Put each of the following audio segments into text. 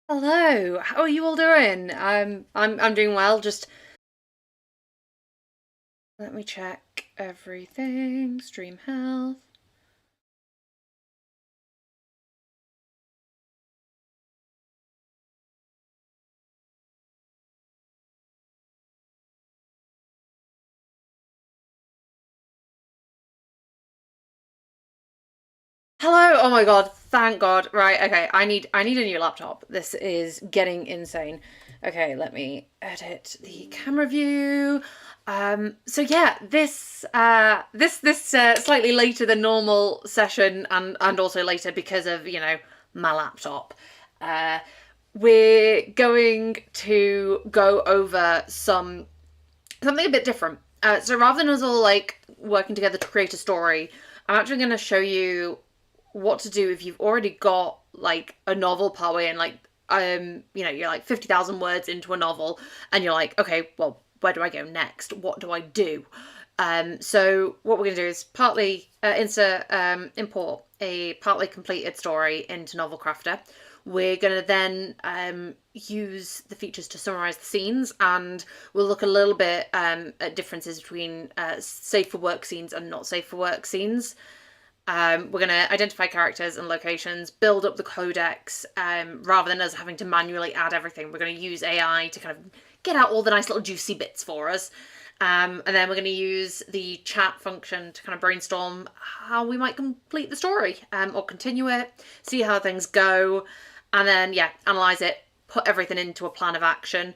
Hello, how are you all doing? I'm doing well. Just let me check everything. Stream health. Hello. Oh my God. Thank God. Right. Okay. I need a new laptop. This is getting insane. Okay, let me edit the camera view. So yeah, this slightly later than normal session and also later because of, my laptop. Uh we're going to go over something a bit different. So rather than us all like working together to create a story, I'm actually going to show you what to do if you've already got like a novel partway in, like you're like 50,000 words into a novel, and you're like, okay, well, where do I go next? What do I do? So what we're going to do is partly import a partly completed story into Novelcrafter. We're going to then use the features to summarize the scenes, and we'll look a little bit at differences between safe for work scenes and not safe for work scenes. We're going to identify characters and locations, build up the codex, rather than us having to manually add everything. We're going to use AI to kind of get out all the nice little juicy bits for us. And then we're going to use the chat function to kind of brainstorm how we might complete the story, or continue it, see how things go, and then, yeah, analyze it, put everything into a plan of action.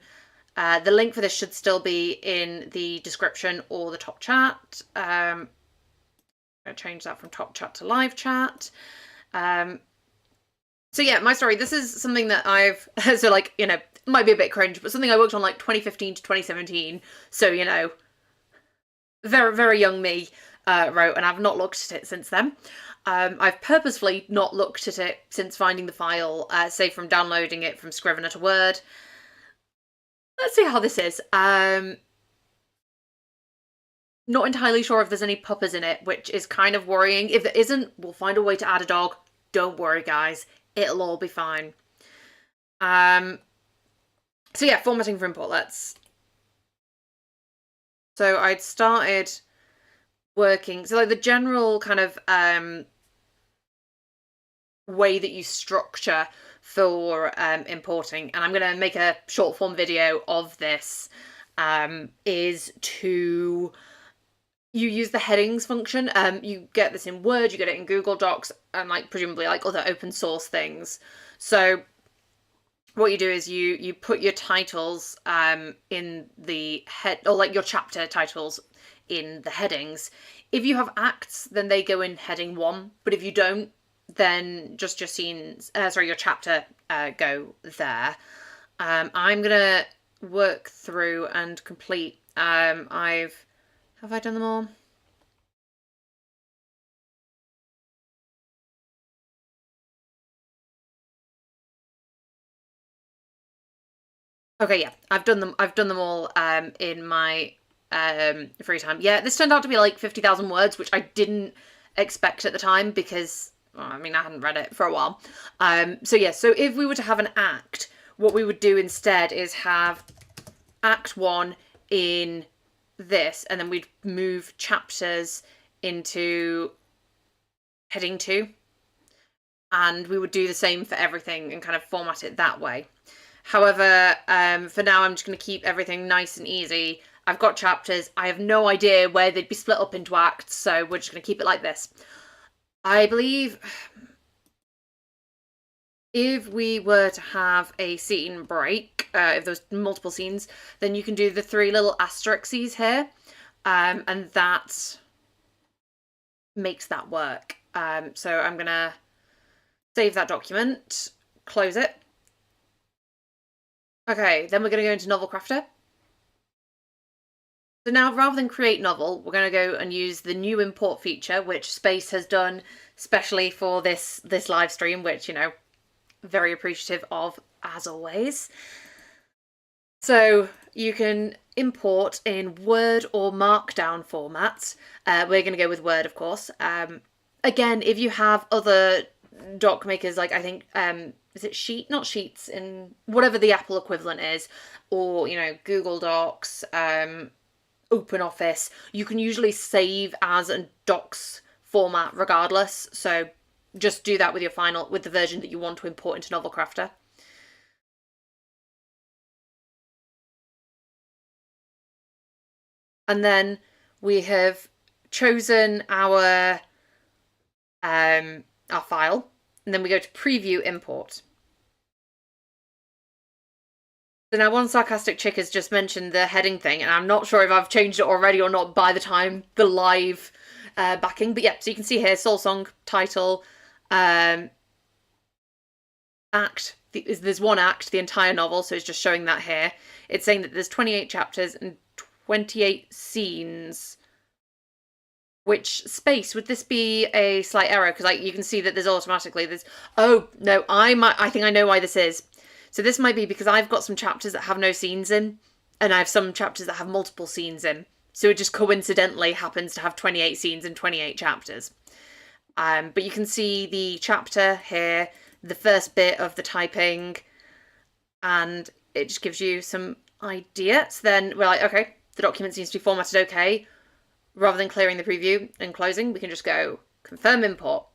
The link for this should still be in the description or the top chat. I'm going to change that from top chat to live chat. So yeah, my story, this is something that I've, so like, might be a bit cringe, but something I worked on like 2015 to 2017. So, very, very young me wrote, and I've not looked at it since then. I've purposefully not looked at it since finding the file, say from downloading it from Scrivener to Word. Let's see how this is. Not entirely sure if there's any puppers in it, which is kind of worrying. If there isn't, we'll find a way to add a dog. Don't worry, guys. It'll all be fine. So yeah, formatting for import. So I'd started working. So like the general kind of way that you structure for importing, and I'm going to make a short form video of this, is to you use the headings function. You get this in Word, you get it in Google Docs, and like presumably like other open source things. So what you do is you put your titles in the head, or like your chapter titles in the headings. If you have acts, then they go in heading 1, but if you don't, then just your scenes, your chapter go there. I'm gonna work through and complete. Have I done them all? Okay, yeah, I've done them. I've done them all in my free time. Yeah, this turned out to be like 50,000 words, which I didn't expect at the time because, well, I mean, I hadn't read it for a while. So yeah, so if we were to have an act, what we would do instead is have Act 1 in this, and then we'd move chapters into heading 2, and we would do the same for everything and kind of format it that way. However, for now, I'm just going to keep everything nice and easy. I've got chapters. I have no idea where they'd be split up into acts, so we're just going to keep it like this. I believe if we were to have a scene break, if there was multiple scenes, then you can do the 3 little asterisks here, and that makes that work. So I'm going to save that document, close it. Okay, then we're going to go into Novelcrafter. So now, rather than create novel, we're going to go and use the new import feature, which Space has done specially for this live stream, which, very appreciative of, as always. So you can import in Word or Markdown formats. We're going to go with Word, of course. Again, if you have other doc makers, like I think is it not Sheets, in whatever the Apple equivalent is, or Google Docs, OpenOffice, you can usually save as a docs format regardless. So just do that with with the version that you want to import into Novelcrafter. And then we have chosen our file, and then we go to preview import. So now one sarcastic chick has just mentioned the heading thing, and I'm not sure if I've changed it already or not by the time the live backing. But yeah, so you can see here, Soul Song, title, act. There's one act, the entire novel, so it's just showing that here. It's saying that there's 28 chapters and 28 scenes. Which space would this be a slight error? Because you can see that there's automatically this. Oh no, I think I know why this is. So this might be because I've got some chapters that have no scenes in, and I have some chapters that have multiple scenes in. So it just coincidentally happens to have 28 scenes and 28 chapters. But you can see the chapter here, the first bit of the typing, and it just gives you some idea. So then we're like, okay, the document seems to be formatted okay. Rather than clearing the preview and closing, we can just go confirm import.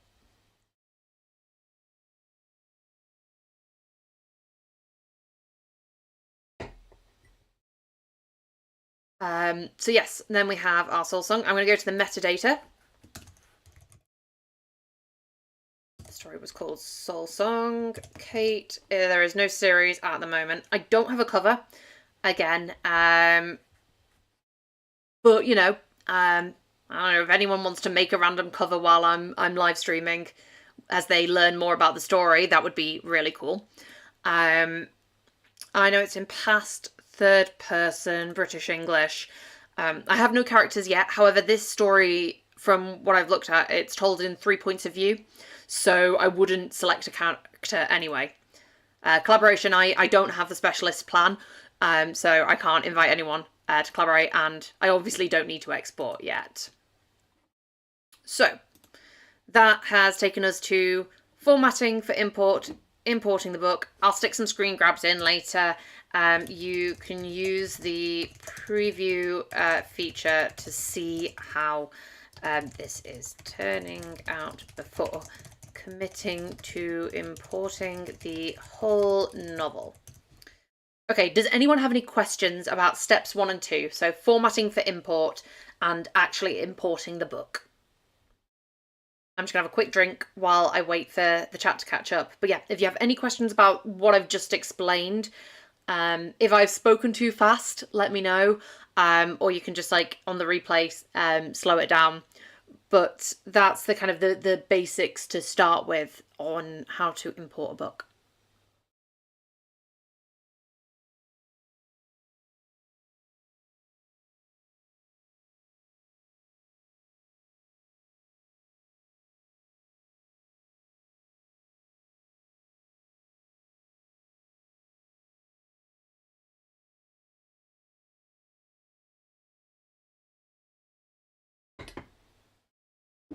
So yes, then we have our Soul Song. I'm going to go to the metadata. The story was called Soul Song. Kate. There is no series at the moment. I don't have a cover, again. But I don't know if anyone wants to make a random cover while I'm live streaming, as they learn more about the story. That would be really cool. I know it's in past third person British English. I have no characters yet. However, this story, from what I've looked at, it's told in 3 points of view, so I wouldn't select a character anyway. Collaboration, I don't have the specialist plan, so I can't invite anyone to collaborate, and I obviously don't need to export yet. So that has taken us to formatting for importing the book. I'll stick some screen grabs in later. You can use the preview feature to see how this is turning out before committing to importing the whole novel. Okay, does anyone have any questions about steps 1 and 2? So formatting for import and actually importing the book. I'm just going to have a quick drink while I wait for the chat to catch up. But yeah, if you have any questions about what I've just explained, if I've spoken too fast, let me know. Or you can just, on the replay, slow it down. But that's the kind of the basics to start with on how to import a book.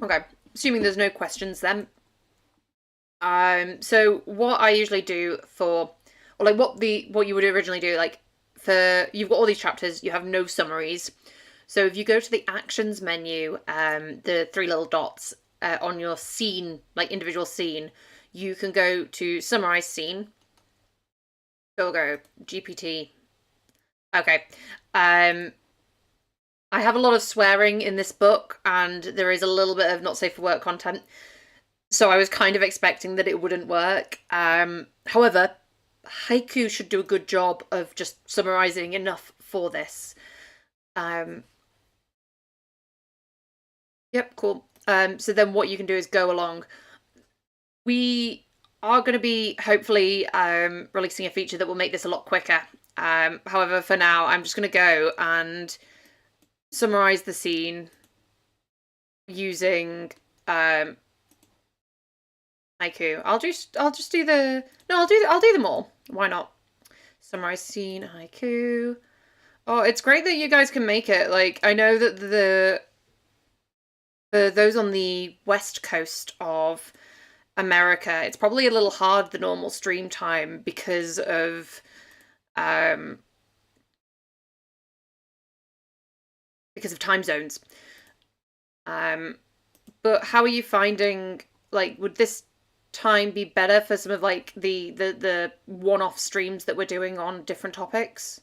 Okay, assuming there's no questions then. So what I usually do for, or what you would originally do, you've got all these chapters, you have no summaries. So if you go to the actions menu, the 3 little dots on your scene, individual scene, you can go to summarize scene. So we'll go GPT. Okay. I have a lot of swearing in this book, and there is a little bit of not safe for work content. So I was kind of expecting that it wouldn't work. However, Haiku should do a good job of just summarizing enough for this. Yep, cool. So then what you can do is go along. We are going to be hopefully releasing a feature that will make this a lot quicker. However, for now, I'm just going to go and summarize the scene using haiku. I'll just do the I'll do them all. Why not? Summarize scene haiku. Oh, it's great that you guys can make it. I know that those on the west coast of America, it's probably a little hard the normal stream time because of time zones. But how are you finding, like, would this time be better for some of like the one-off streams that we're doing on different topics?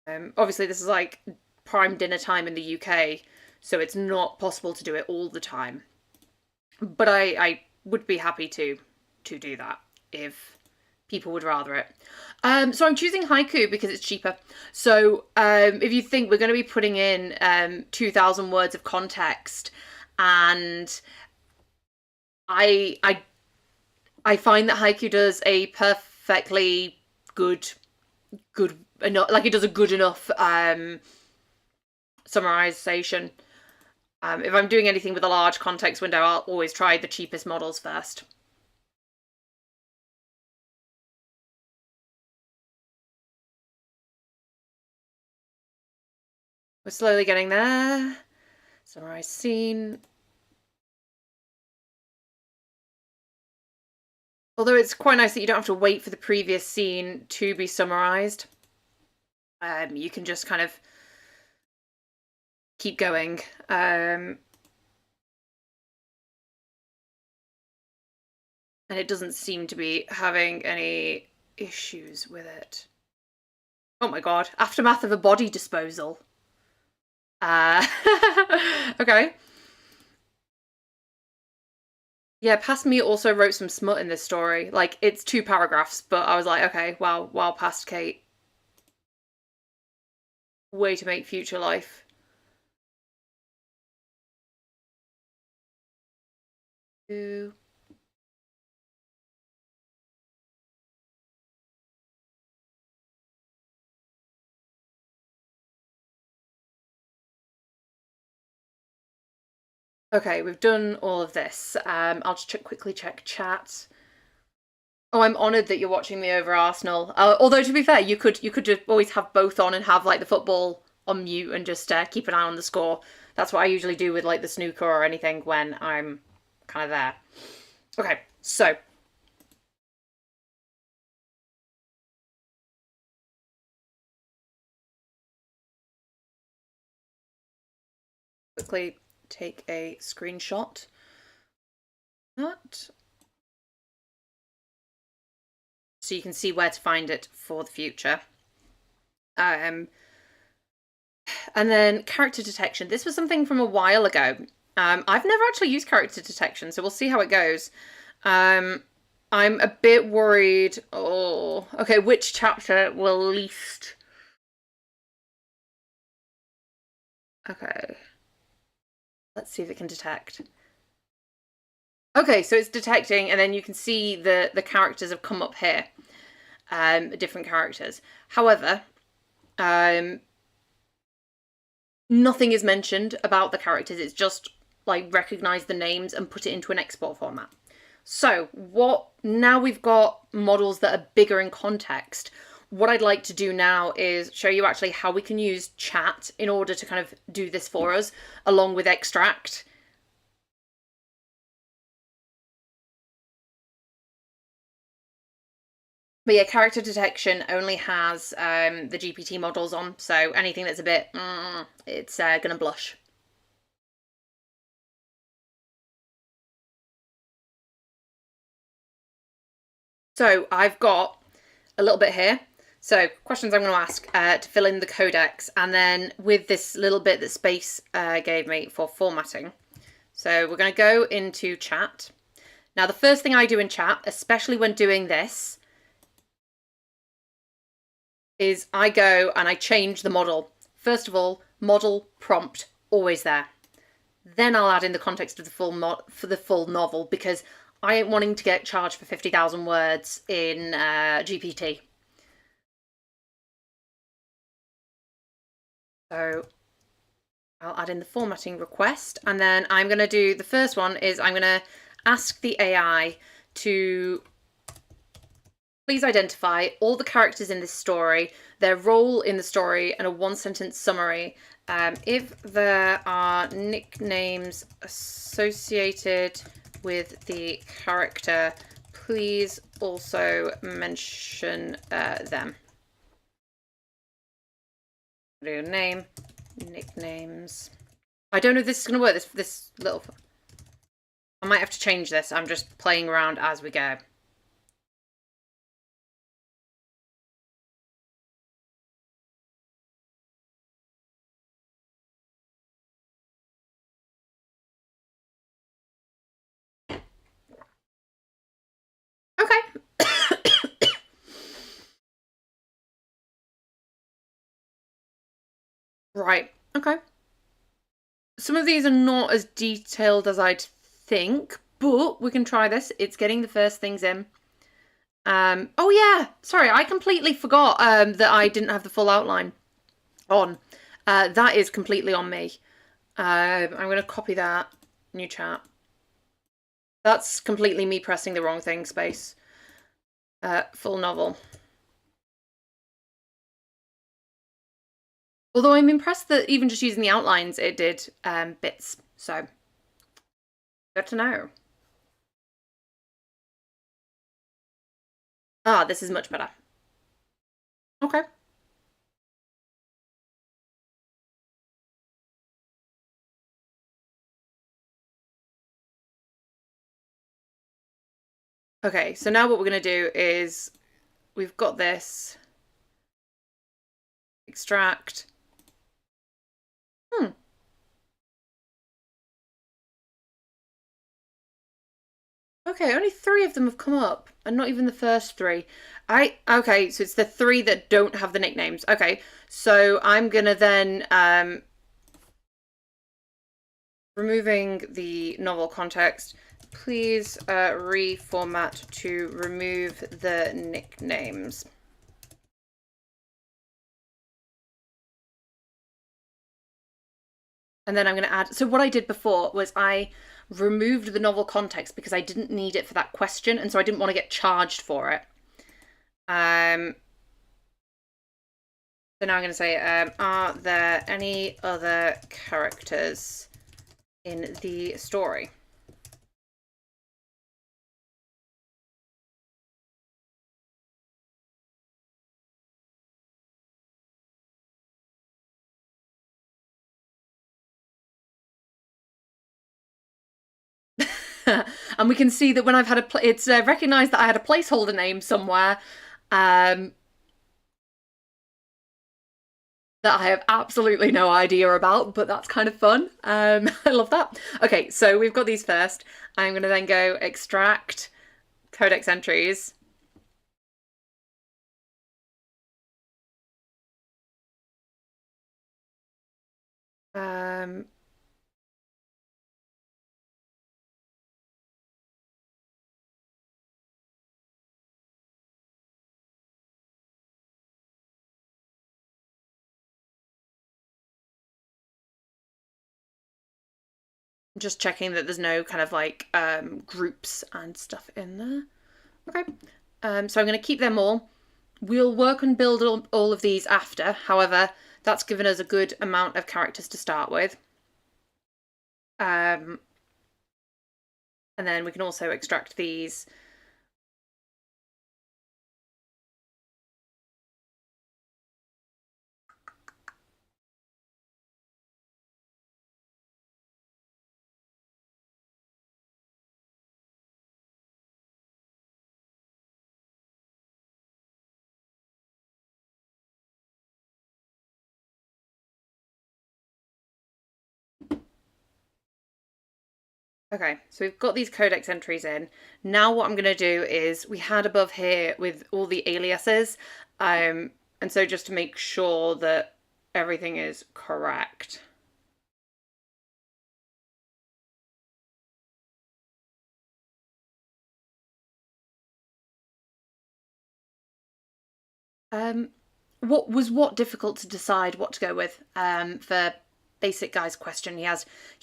Obviously this is like prime dinner time in the UK, so it's not possible to do it all the time. But I would be happy to do that if people would rather it. So I'm choosing haiku because it's cheaper. So if you think we're going to be putting in 2,000 words of context, and I find that haiku does a perfectly good enough, like it does a good enough summarization. If I'm doing anything with a large context window, I'll always try the cheapest models first. We're slowly getting there. Summarize scene. Although it's quite nice that you don't have to wait for the previous scene to be summarized. You can just kind of keep going. And it doesn't seem to be having any issues with it. Oh my god, aftermath of a body disposal. Okay. Yeah, Past Me also wrote some smut in this story. Like, it's 2 paragraphs, but I was like, okay, wow, past Kate. Way to make future life. Ooh. Okay, we've done all of this. I'll just quickly check chat. Oh, I'm honoured that you're watching me over Arsenal. Although to be fair, you could just always have both on and have like the football on mute and just keep an eye on the score. That's what I usually do with like the snooker or anything when I'm kind of there. Okay, so quickly take a screenshot. That. So you can see where to find it for the future. And then character detection. This was something from a while ago. I've never actually used character detection, so we'll see how it goes. I'm a bit worried. Oh, okay, which chapter will least... Okay. Let's see if it can detect. Okay, so it's detecting, and then you can see the characters have come up here. Different characters. However, nothing is mentioned about the characters. It's just like recognize the names and put it into an export format. So now we've got models that are bigger in context. What I'd like to do now is show you actually how we can use chat in order to kind of do this for us, along with extract. But yeah, character detection only has the GPT models on, so anything that's a bit, it's gonna blush. So I've got a little bit here. So questions I'm going to ask to fill in the codex, and then with this little bit that Space gave me for formatting. So we're going to go into chat. Now the first thing I do in chat, especially when doing this, is I go and I change the model. First of all, model prompt, always there. Then I'll add in the context of the full novel, because I ain't wanting to get charged for 50,000 words in GPT. So I'll add in the formatting request, and then I'm going to do the first one is I'm going to ask the AI to please identify all the characters in this story, their role in the story, and a 1-sentence summary. If there are nicknames associated with the character, please also mention them. Do name, nicknames. I don't know if this is going to work, this little... I might have to change this. I'm just playing around as we go. Okay. Right. Okay. Some of these are not as detailed as I'd think, but we can try this. It's getting the first things in. Oh yeah, sorry, I completely forgot that I didn't have the full outline on. That is completely on me. I'm going to copy that. New chat. That's completely me pressing the wrong thing, space. Full novel. Although I'm impressed that even just using the outlines, it did bits. So, good to know. Ah, this is much better. Okay. Okay, so now what we're going to do is we've got this. Extract. Okay, only 3 of them have come up, and not even the first 3. Okay, so it's the 3 that don't have the nicknames. Okay, so I'm gonna then removing the novel context. Please reformat to remove the nicknames. And then I'm going to add, so what I did before was I removed the novel context because I didn't need it for that question, and so I didn't want to get charged for it. So now I'm going to say, are there any other characters in the story? And we can see that when I've had it's recognised that I had a placeholder name somewhere that I have absolutely no idea about, but that's kind of fun. I love that. Okay, so we've got these first. I'm going to then go extract codex entries. Just checking that there's no kind of like groups and stuff in there. Okay. So I'm going to keep them all. We'll work and build all of these after. However, that's given us a good amount of characters to start with. And then we can also extract these. Okay, so we've got these codex entries in. Now what I'm going to do is we had above here with all the aliases. And so just to make sure that everything is correct. What difficult to decide what to go with? For basic guy's question, he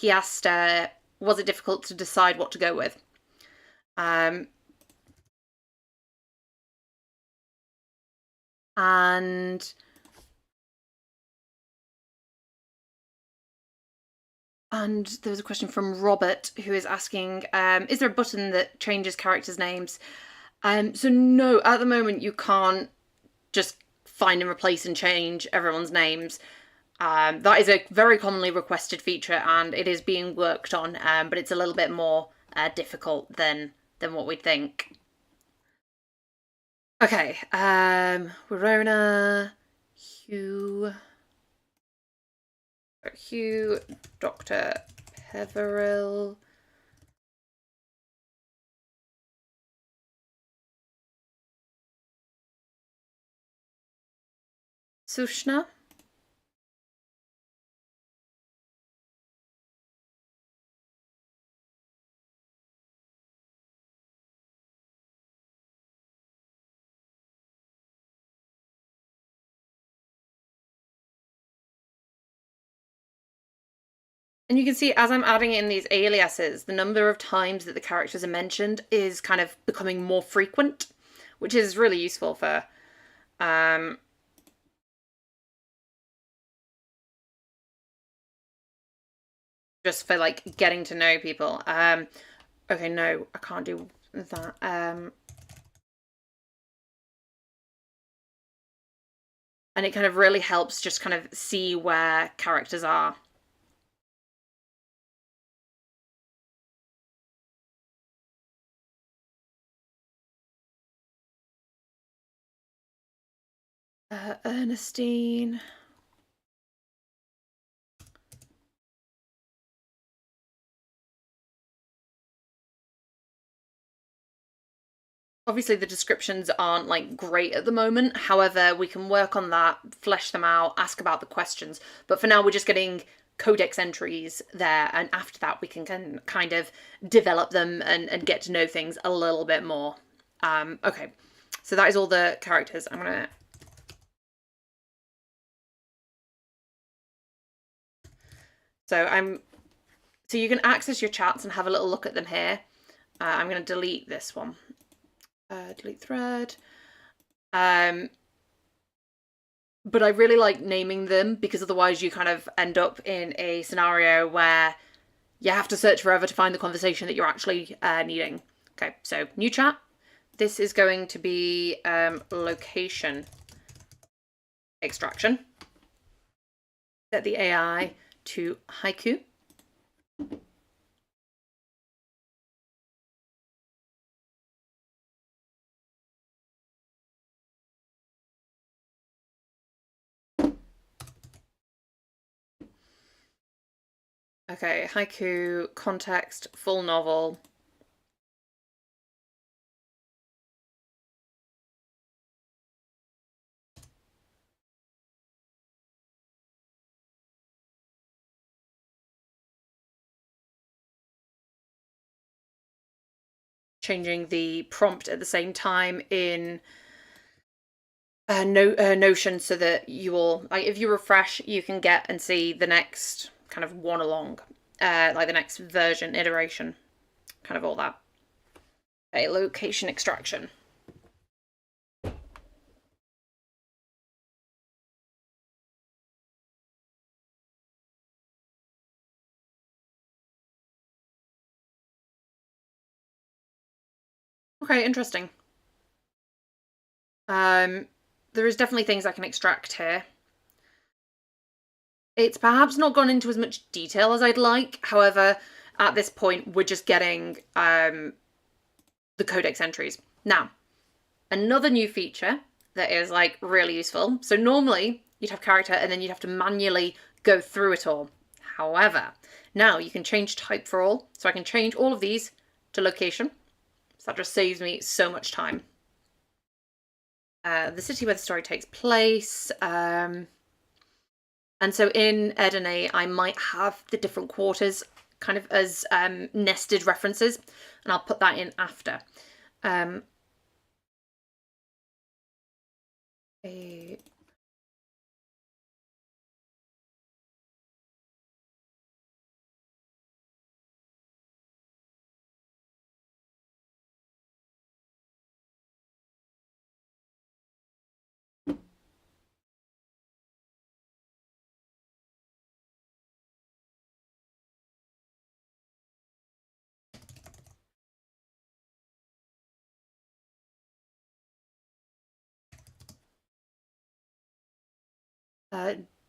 asked, was it difficult to decide what to go with? And And there was a question from Robert who is asking, is there a button that changes characters' names? So no, at the moment you can't just find and replace and change everyone's names. That is a very commonly requested feature, and it is being worked on, but it's a little bit more difficult than what we'd think. Okay, Verona, Hugh, Dr. Peveril. Sushna. And you can see as I'm adding in these aliases, the number of times that the characters are mentioned is kind of becoming more frequent, which is really useful for just for like getting to know people. Okay, no, I can't do that. And it kind of really helps just kind of see where characters are. Ernestine. Obviously the descriptions aren't like great at the moment. However, we can work on that, flesh them out, ask about the questions. But for now, we're just getting codex entries there. And after that, we can kind of develop them and get to know things a little bit more. Okay, so that is all the characters. I'm going to... So you can access your chats and have a little look at them here. I'm going to delete this one. Delete thread. But I really like naming them because otherwise you kind of end up in a scenario where you have to search forever to find the conversation that you're actually needing. Okay, so new chat. This is going to be location extraction. Set the AI to haiku. Okay, haiku, context, full novel. Changing the prompt at the same time in Notion so that you will, like, if you refresh, you can get and see the next kind of one along, like the next version, iteration, kind of all that. Okay, location extraction. Okay, interesting. There is definitely things I can extract here. It's perhaps not gone into as much detail as I'd like. However, at this point, we're just getting the codex entries. Now, another new feature that is like really useful. So normally you'd have character and then you'd have to manually go through it all. However, now you can change type for all. So I can change all of these to location. So that just saves me so much time. The city where the story takes place. And so in Edene, I might have the different quarters kind of as nested references, and I'll put that in after.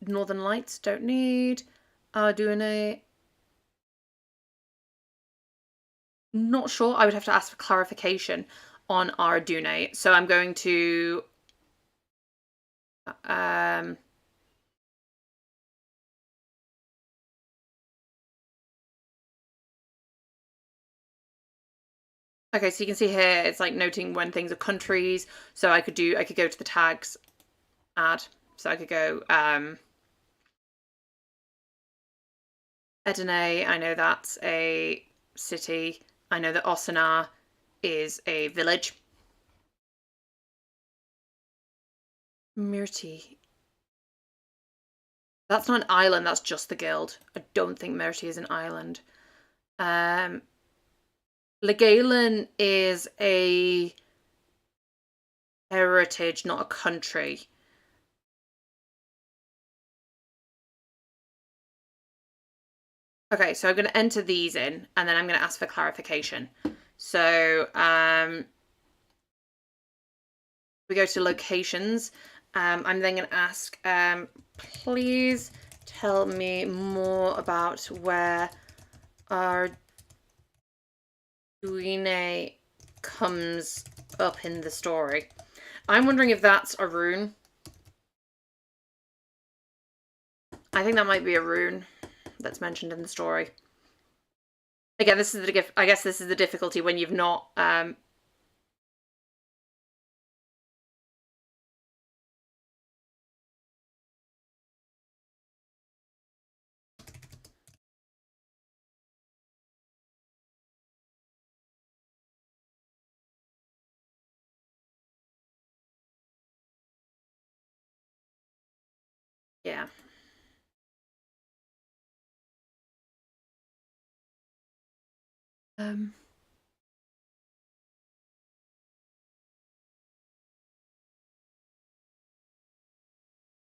Northern Lights, don't need. Arduino. Not sure. I would have to ask for clarification on Arduino. So I'm going to okay, so you can see here it's like noting when things are countries. So I could go to the tags, add. So I could go Edinay, I know that's a city. I know that Osana is a village. Myrti. That's not an island, that's just the guild. I don't think Myrti is an island. Legalen is a heritage, not a country. Okay, so I'm going to enter these in, and then I'm going to ask for clarification. So we go to locations. I'm then going to ask, please tell me more about where Arduino comes up in the story. I'm wondering if that's a rune. I think that might be a rune that's mentioned in the story. Again, this is the I guess this is the difficulty when you've not yeah.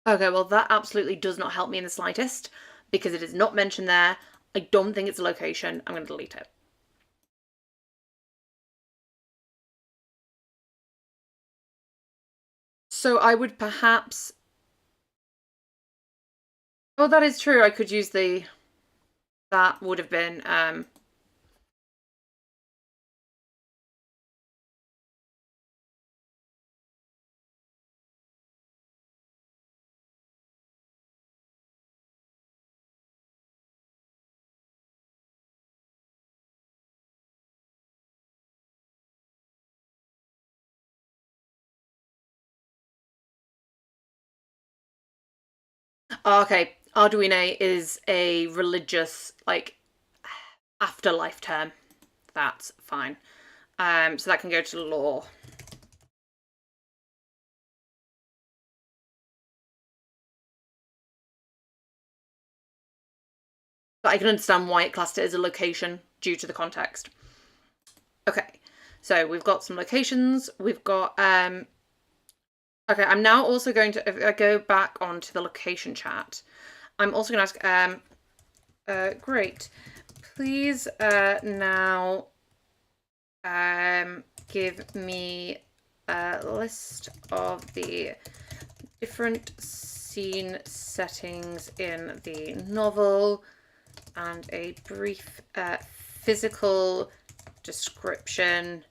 Okay, well that absolutely does not help me in the slightest because it is not mentioned there. I don't think it's a location. I'm going to delete it. So I would perhaps... Oh, that is true. I could use the... That would have been... Oh, okay, Arduino is a religious, like, afterlife term. That's fine. So that can go to law. But I can understand why it classed it as a location due to the context. Okay, so we've got some locations. We've got... Okay, I'm now also going to... If I go back onto the location chat, I'm also going to ask... great. Please now give me a list of the different scene settings in the novel and a brief physical description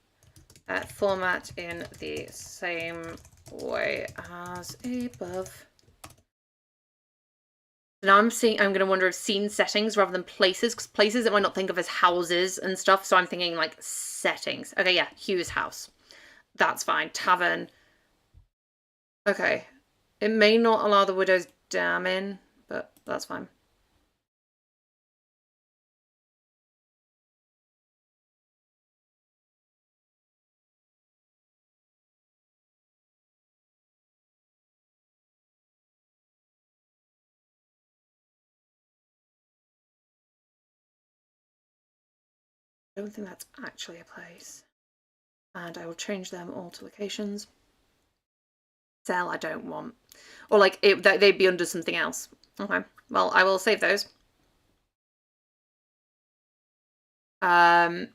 format in the same way as above. Now I'm going to wonder if scene settings rather than places, because places I might not think of as houses and stuff, so I'm thinking like settings. Okay, yeah, Hugh's house. That's fine. Tavern. Okay. It may not allow the widow's dam in, but that's fine. I don't think that's actually a place. And I will change them all to locations. Cell I don't want. Or like, they'd be under something else. Okay, well, I will save those. Okay,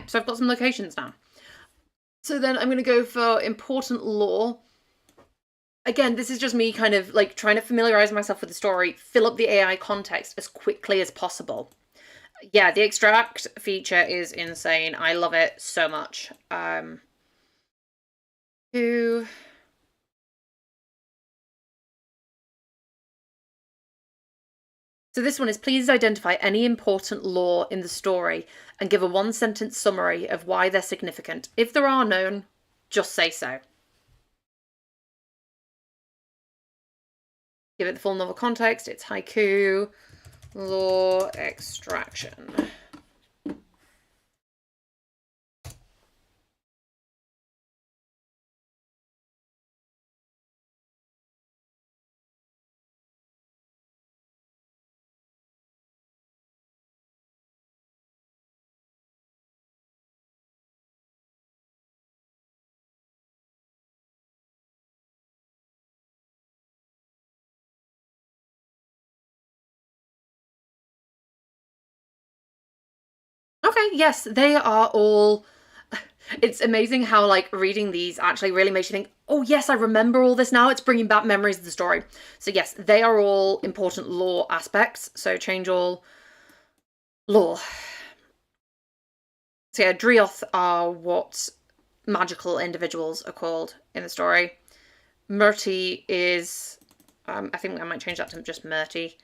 so I've got some locations now. So then I'm going to go for important lore. again, this is just me kind of like trying to familiarize myself with the story, fill up the AI context as quickly as possible. Yeah, the extract feature is insane. I love it so much. Who... So this one is, please identify any important lore in the story and give a one-sentence summary of why they're significant. If there are none, just say so. Give it the full novel context. It's haiku, lore extraction. Okay, yes, they are all... It's amazing how, like, reading these actually really makes you think, oh, yes, I remember all this now. It's bringing back memories of the story. So, yes, they are all important lore aspects. So, change all lore. So, yeah, Drioth are what magical individuals are called in the story. Murti is... I think I might change that to just Murti.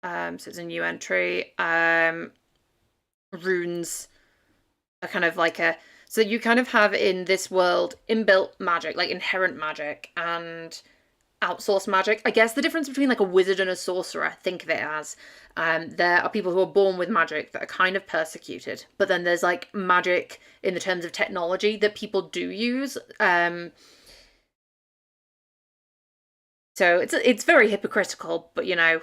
So, it's a new entry. Runes are kind of like a... So you kind of have in this world inbuilt magic, like inherent magic, and outsourced magic. I guess the difference between like a wizard and a sorcerer, think of it as, there are people who are born with magic that are kind of persecuted, but then there's like magic in the terms of technology that people do use. So it's very hypocritical, but you know,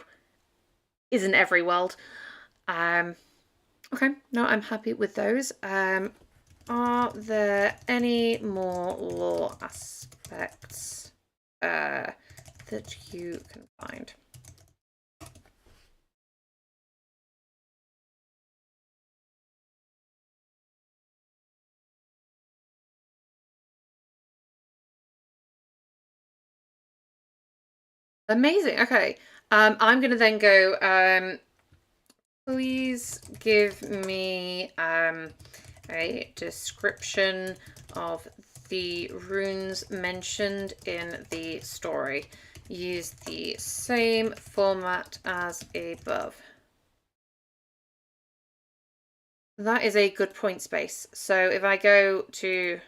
isn't every world. Okay, no, I'm happy with those. Are there any more lore aspects that you can find? Amazing. Okay. I'm gonna then go. Please give me a description of the runes mentioned in the story. Use the same format as above. That is a good point space. So if I go to...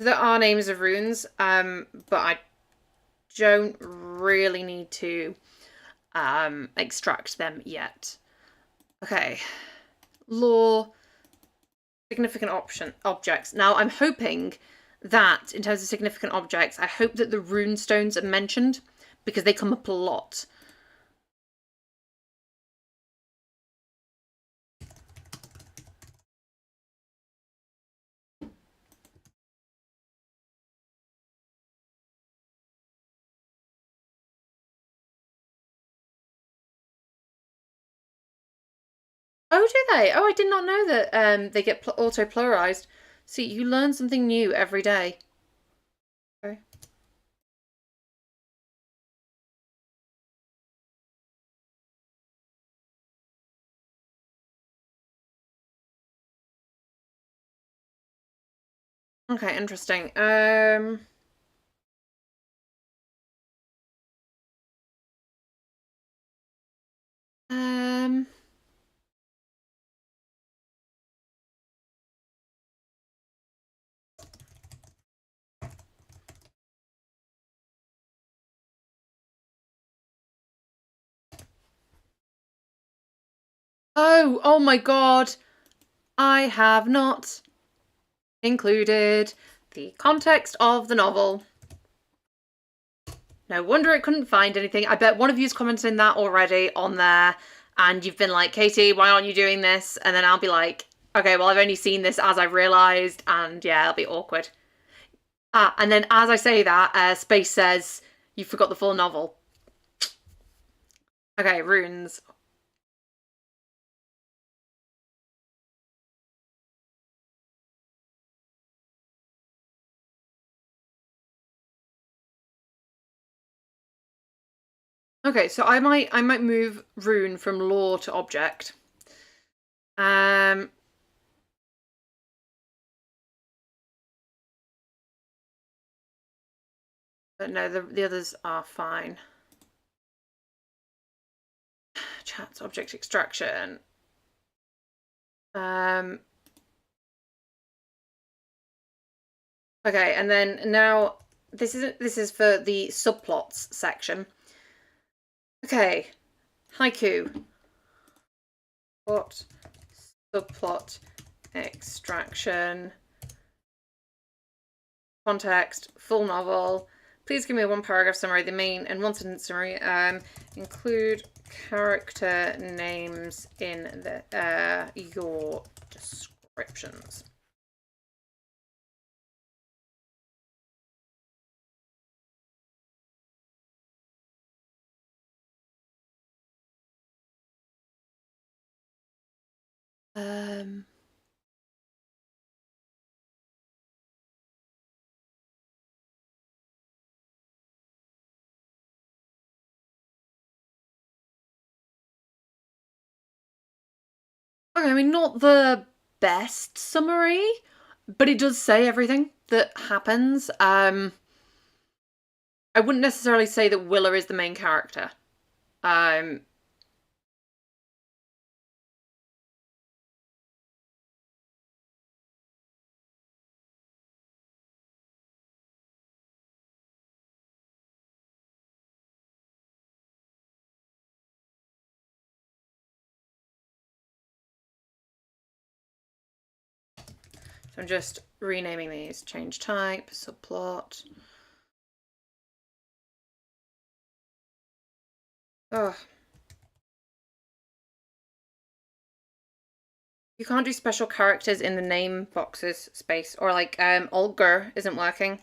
there are names of runes, but I don't really need to extract them yet. Okay. Lore, significant objects. Now I'm hoping that in terms of significant objects, I hope that the rune stones are mentioned because they come up a lot. Oh, do they? Oh, I did not know that they get auto-pluralized. See, you learn something new every day. Okay. Okay, interesting. Um, oh my God. I have not included the context of the novel. No wonder it couldn't find anything. I bet one of you's commented that already on there, and you've been like, Katie, why aren't you doing this? And then I'll be like, okay, well, I've only seen this as I've realised, and yeah, it'll be awkward. And then as I say that, Space says, you forgot the full novel. Okay, runes. Okay, so I might move rune from lore to object. But no, the others are fine. Chats, object extraction. Okay, and then now this is for the subplots section. Okay, haiku. What subplot extraction? Context, full novel. Please give me a one paragraph summary, the main and one sentence summary. Include character names in the your descriptions. Okay, I mean, not the best summary, but it does say everything that happens. I wouldn't necessarily say that Willa is the main character. So I'm just renaming these. Change type, subplot. Oh. You can't do special characters in the name boxes space, or like Olger isn't working.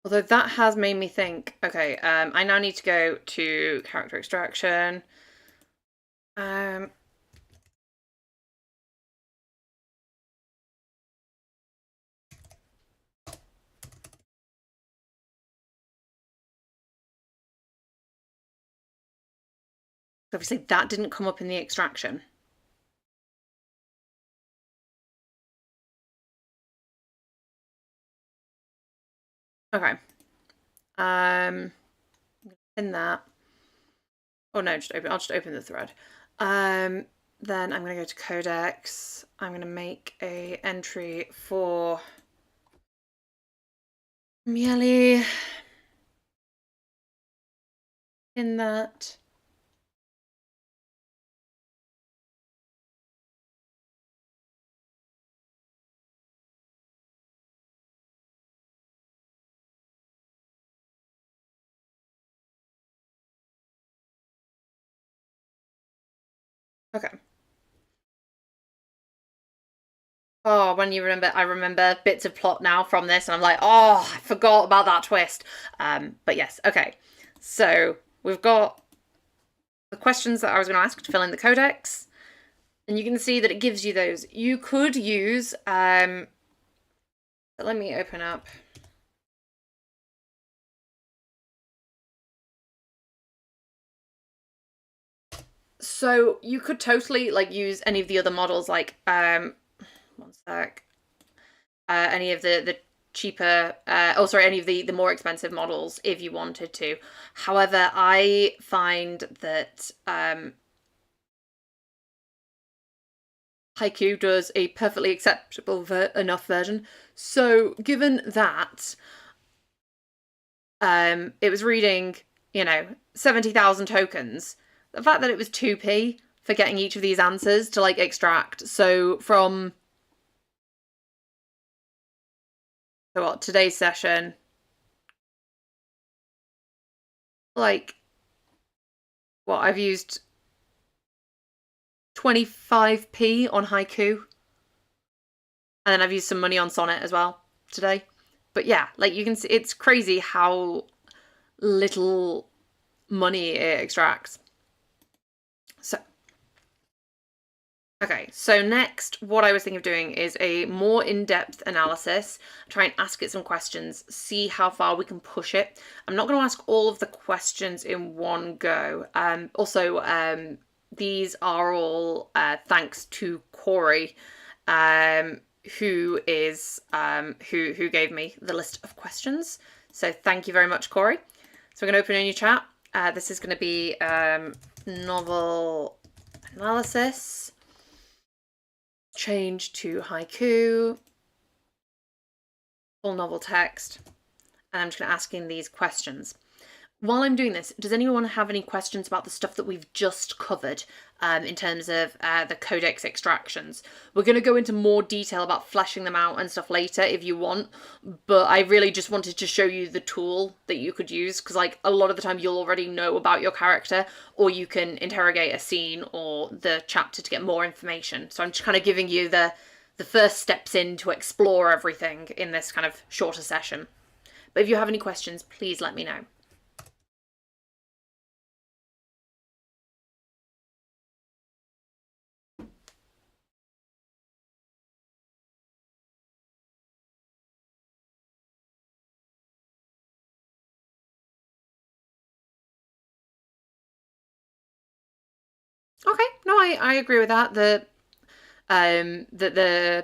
Although that has made me think, okay, I now need to go to character extraction. Obviously that didn't come up in the extraction. Okay. In that. Oh no, I'll just open the thread. Then I'm gonna go to codex. I'm gonna make a entry for Miele in that. Okay. Oh, when you remember, I remember bits of plot now from this, and I'm like, oh, I forgot about that twist. But yes, okay. So we've got the questions that I was going to ask to fill in the codex, and you can see that it gives you those. You could use, let me open up. So you could totally like use any of the other models, like one sec. Any of the cheaper, any of the more expensive models if you wanted to. However, I find that Haiku does a perfectly acceptable enough version. So given that, it was reading, 70,000 tokens, the fact that it was 2p for getting each of these answers to like extract. So from today's session, like I've used 25p on Haiku, and then I've used some money on Sonnet as well today. But yeah, like you can see, it's crazy how little money it extracts. So, okay, so next, what I was thinking of doing is a more in-depth analysis, try and ask it some questions, see how far we can push it. I'm not going to ask all of the questions in one go. These are all thanks to Corey, who who gave me the list of questions. So thank you very much, Corey. So we're going to open a new chat. This is going to be novel analysis. Change to haiku. Full novel text. And I'm just going to ask in these questions. While I'm doing this, does anyone have any questions about the stuff that we've just covered in terms of the codex extractions? We're going to go into more detail about fleshing them out and stuff later if you want, but I really just wanted to show you the tool that you could use, because like a lot of the time you'll already know about your character, or you can interrogate a scene or the chapter to get more information. So I'm just kind of giving you the first steps in to explore everything in this kind of shorter session. But if you have any questions, please let me know. Okay, no, I agree with that. I'm gonna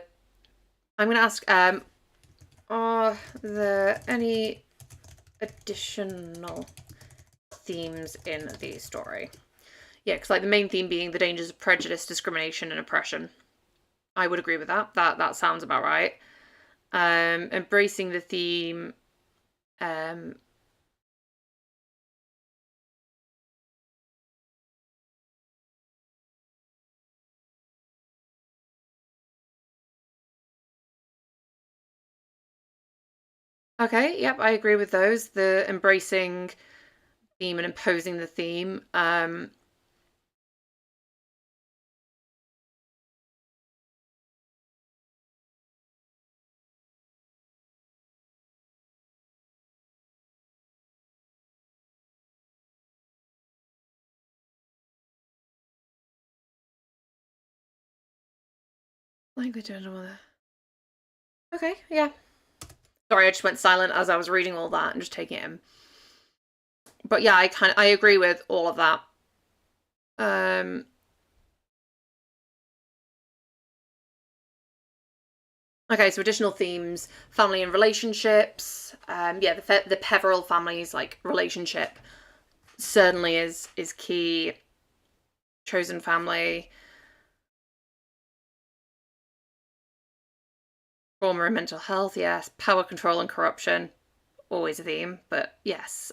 ask, are there any additional themes in the story? Yeah, because like the main theme being the dangers of prejudice, discrimination, and oppression. I would agree with that. That sounds about right. Embracing the theme. Okay, yep, I agree with those. The embracing theme and imposing the theme. Language and okay, yeah. Sorry, I just went silent as I was reading all that and just taking it in. But yeah, I agree with all of that. Okay, so additional themes: family and relationships. Yeah, the Peveril family's like relationship certainly is key. Chosen family, trauma and mental health. Yes, power, control, and corruption. Always a theme, but yes.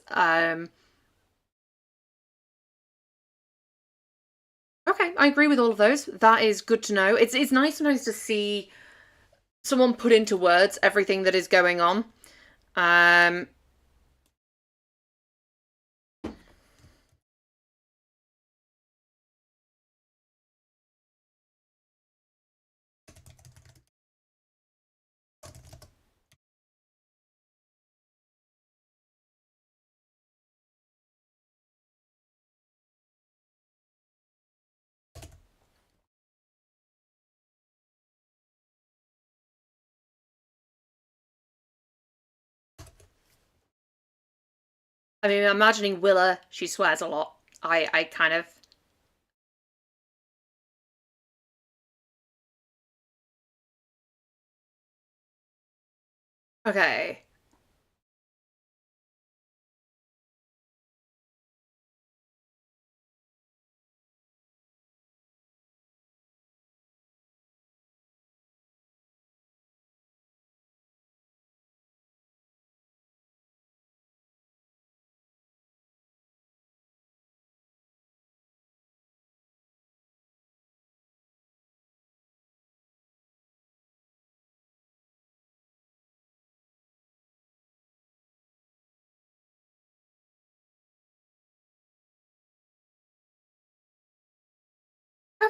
Okay, I agree with all of those. That is good to know. It's nice sometimes to see someone put into words everything that is going on. I mean, imagining Willa, she swears a lot. I kind of. Okay.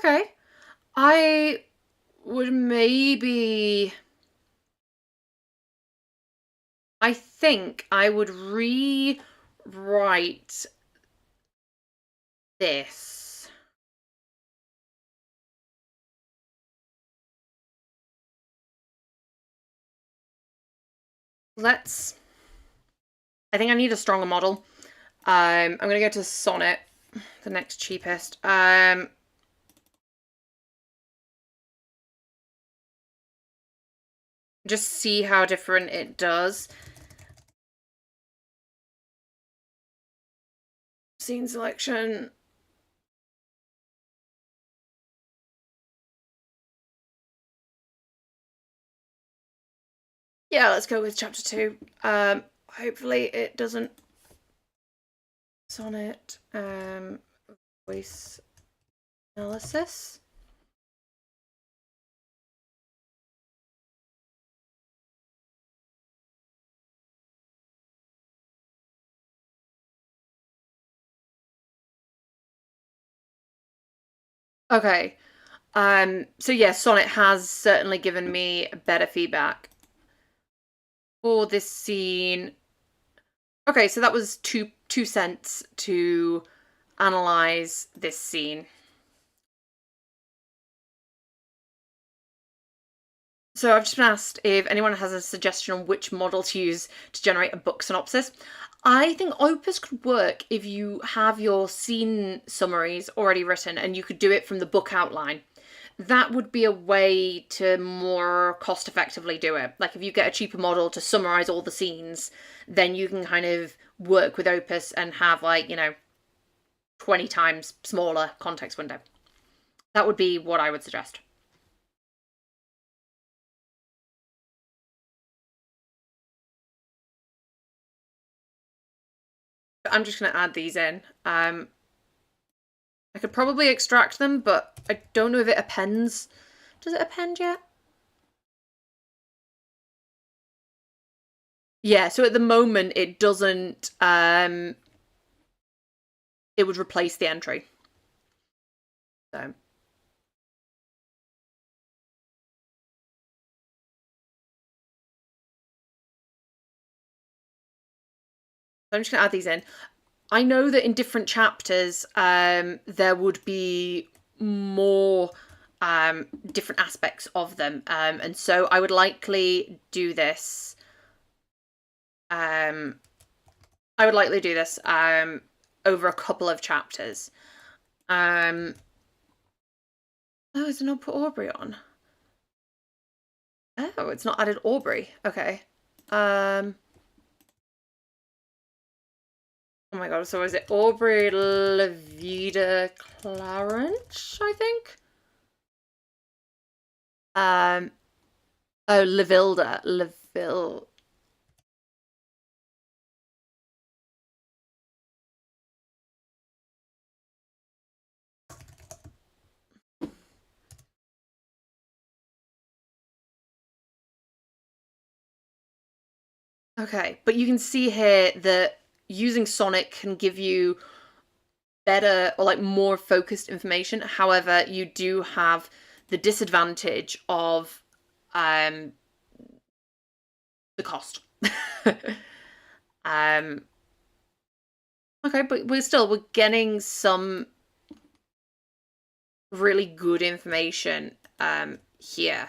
Okay. I would maybe... I think I would rewrite this. I think I need a stronger model. I'm going to go to Sonnet, the next cheapest. Just see how different it does. Scene selection. Yeah, let's go with chapter 2. Hopefully it doesn't... Sonnet, voice analysis. Okay. So yeah, Sonnet has certainly given me better feedback for this scene. Okay, so that was two cents to analyze this scene. So I've just been asked if anyone has a suggestion on which model to use to generate a book synopsis. I think Opus could work if you have your scene summaries already written and you could do it from the book outline. That would be a way to more cost effectively do it. Like if you get a cheaper model to summarize all the scenes, then you can kind of work with Opus and have, like, 20 times smaller context window. That would be what I would suggest. I'm just going to add these in. I could probably extract them, but I don't know if it appends. Does it append yet? Yeah, so at the moment it doesn't, it would replace the entry. So. I'm just going to add these in. I know that in different chapters, there would be more different aspects of them. And so I would likely do this. I would likely do this over a couple of chapters. Oh, is it not put Aubrey on? Oh, it's not added Aubrey. Okay. Oh my god, so is it Aubrey Levida Clarence, I think? Oh, Levilda. Leville. Okay, but you can see here that using Sonic can give you better or like more focused information. However, you do have the disadvantage of the cost. Okay, but we're getting some really good information here.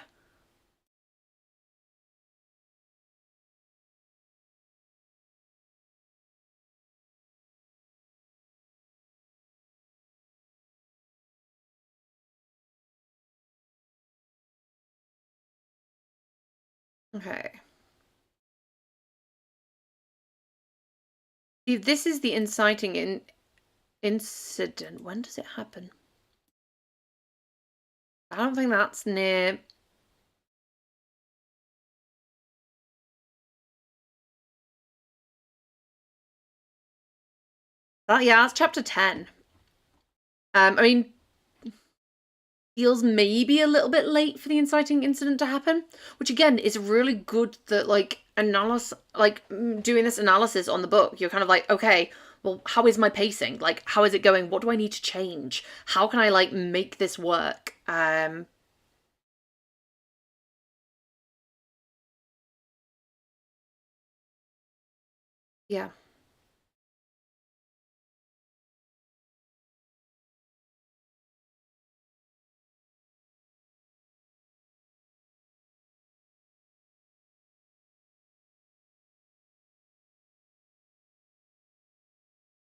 Okay. See, this is the inciting incident. When does it happen? I don't think that's near. Yeah, that's chapter 10. I mean, feels maybe a little bit late for the inciting incident to happen, which again is really good that, like, doing this analysis on the book, you're kind of like, okay, well, how is my pacing? Like, how is it going? What do I need to change? How can I like make this work? Yeah.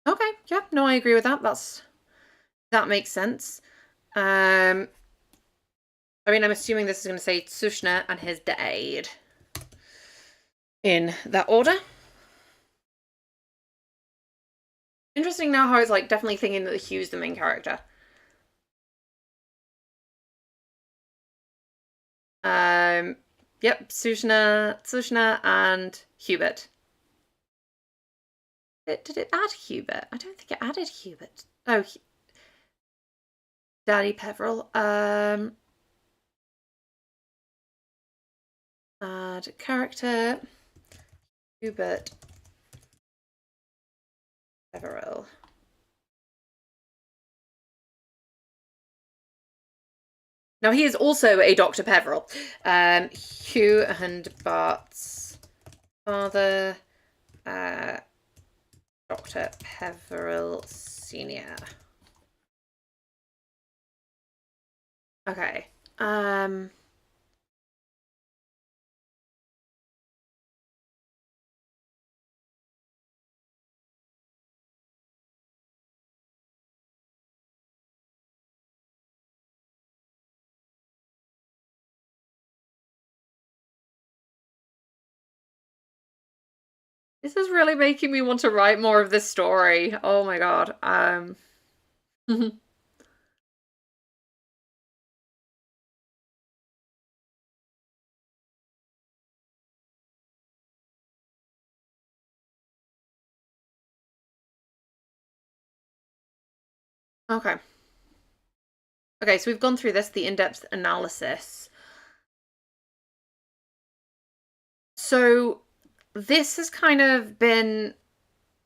Okay. Yeah. No, I agree with that. That makes sense. Um, I mean, I'm assuming this is going to say Tsushna and his dad in that order. Interesting now how it's like definitely thinking that Hugh's the main character. Um, yep, Tsushna, and Hubert. Did it add Hubert? I don't think it added Hubert. Oh, Daddy Peveril. Add character Hubert Peveril. Now he is also a Dr. Peveril. Hugh and Bart's father, Dr. Peveril Senior. Okay. This is really making me want to write more of this story. Oh my god. Okay. Okay, so we've gone through this, the in-depth analysis. So this has kind of been.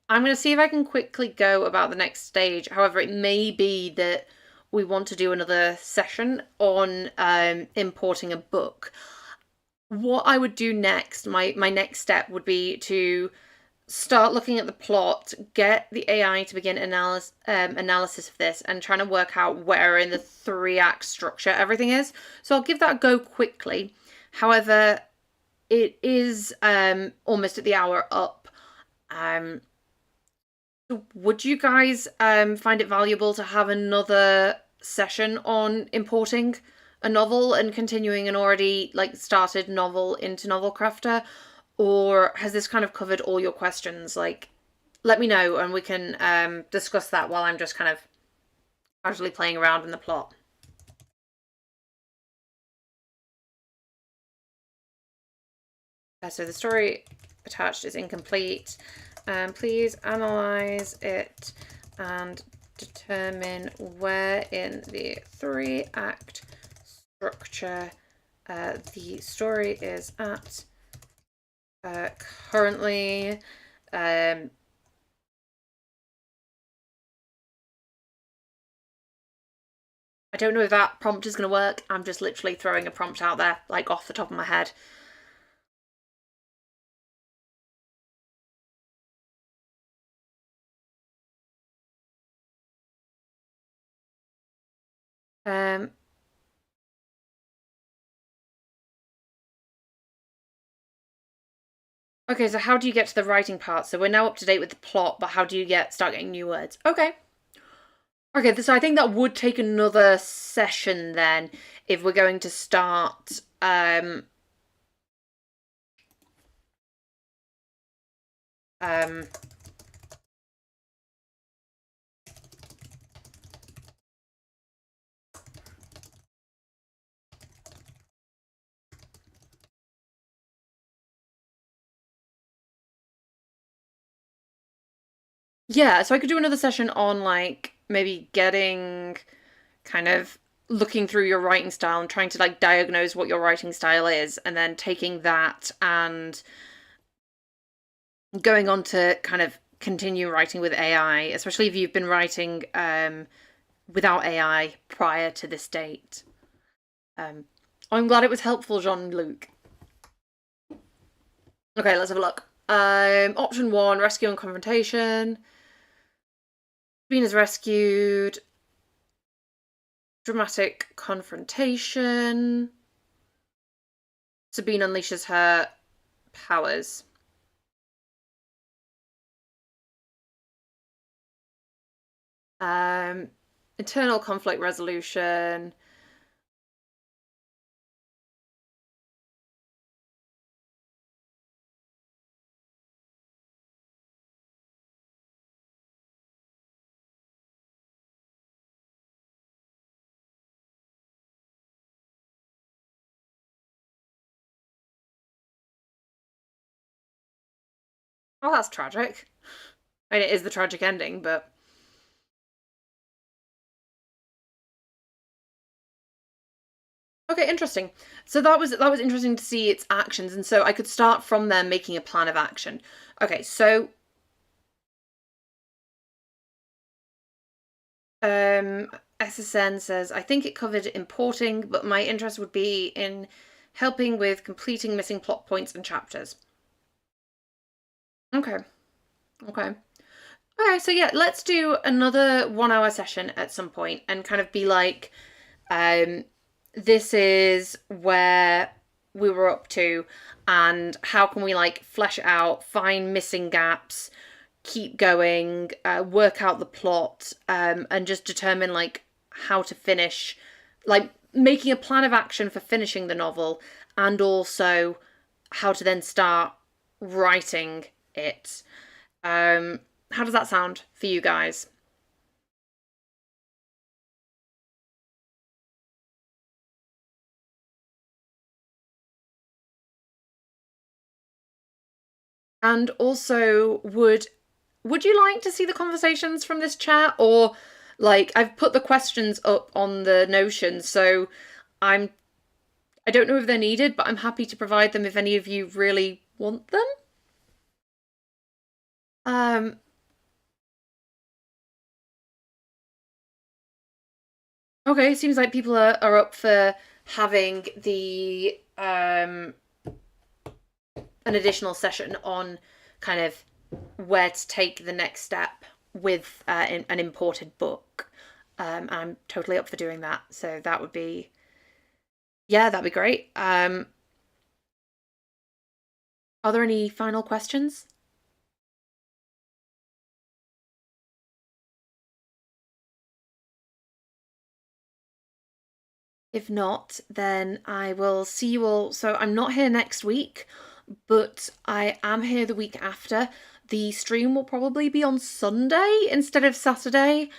I'm going to see if I can quickly go about the next stage. However, it may be that we want to do another session on importing a book. What I would do next, my next step would be to start looking at the plot, get the AI to begin analysis of this, and trying to work out where in the 3-act structure everything is. So I'll give that a go quickly. However, it is almost at the hour up. Would you guys find it valuable to have another session on importing a novel and continuing an already like started novel into Novelcrafter? Or has this kind of covered all your questions? Like, let me know and we can discuss that while I'm just kind of casually playing around in the plot. So the story attached is incomplete. Please analyze it and determine where in the 3-act structure the story is at currently. I don't know if that prompt is going to work. I'm just literally throwing a prompt out there, like off the top of my head. Um, okay, so how do you get to the writing part? So we're now up to date with the plot, but how do you start getting new words? Okay. Okay, so I think that would take another session then if we're going to start um yeah, so I could do another session on like maybe getting kind of looking through your writing style and trying to like diagnose what your writing style is and then taking that and going on to kind of continue writing with AI, especially if you've been writing without AI prior to this date. I'm glad it was helpful, Jean-Luc. Okay, let's have a look. Option 1, rescue and confrontation. Sabine is rescued. Dramatic confrontation. Sabine unleashes her powers. Internal conflict resolution. Oh, that's tragic. I mean, it is the tragic ending, but... Okay, interesting. So that was interesting to see its actions, and so I could start from there making a plan of action. Okay, so SSN says, I think it covered importing, but my interest would be in helping with completing missing plot points and chapters. Okay. Okay. Okay, so yeah, let's do another 1 hour session at some point and kind of be like, this is where we were up to and how can we like flesh it out, find missing gaps, keep going, work out the plot, and just determine like how to finish, like making a plan of action for finishing the novel and also how to then start writing it. How does that sound for you guys? And also, would you like to see the conversations from this chat, or like I've put the questions up on the Notion, so I don't know if they're needed, but I'm happy to provide them if any of you really want them. Um, okay, seems like people are up for having the an additional session on kind of where to take the next step with an imported book. I'm totally up for doing that. So that would be, yeah, that'd be great. Are there any final questions? If not, then I will see you all. So I'm not here next week, but I am here the week after. The stream will probably be on Sunday instead of Saturday,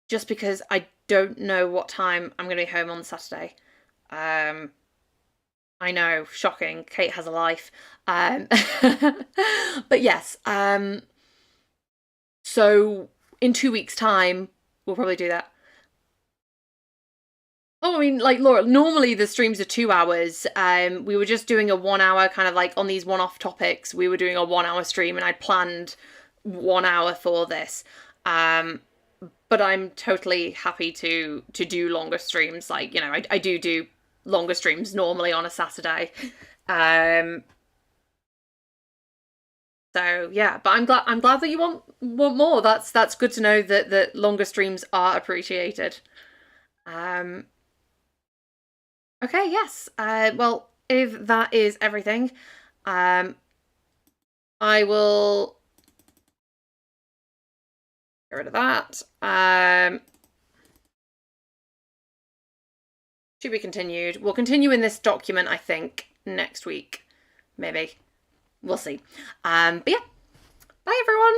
just because I don't know what time I'm going to be home on Saturday. I know, shocking. Kate has a life. But yes, so in 2 weeks' time, we'll probably do that. Oh, I mean, like Laura, normally the streams are 2 hours. We were just doing a 1 hour kind of like on these one-off topics. We were doing a 1 hour stream, and I'd planned 1 hour for this. But I'm totally happy to do longer streams. Like, you know, I do longer streams normally on a Saturday. Um, so yeah, but I'm glad that you want more. That's good to know that longer streams are appreciated. Um, okay, yes. Well, if that is everything, um, I will get rid of that. To be continued. We'll continue in this document, I think, next week. Maybe. We'll see. But yeah. Bye, everyone.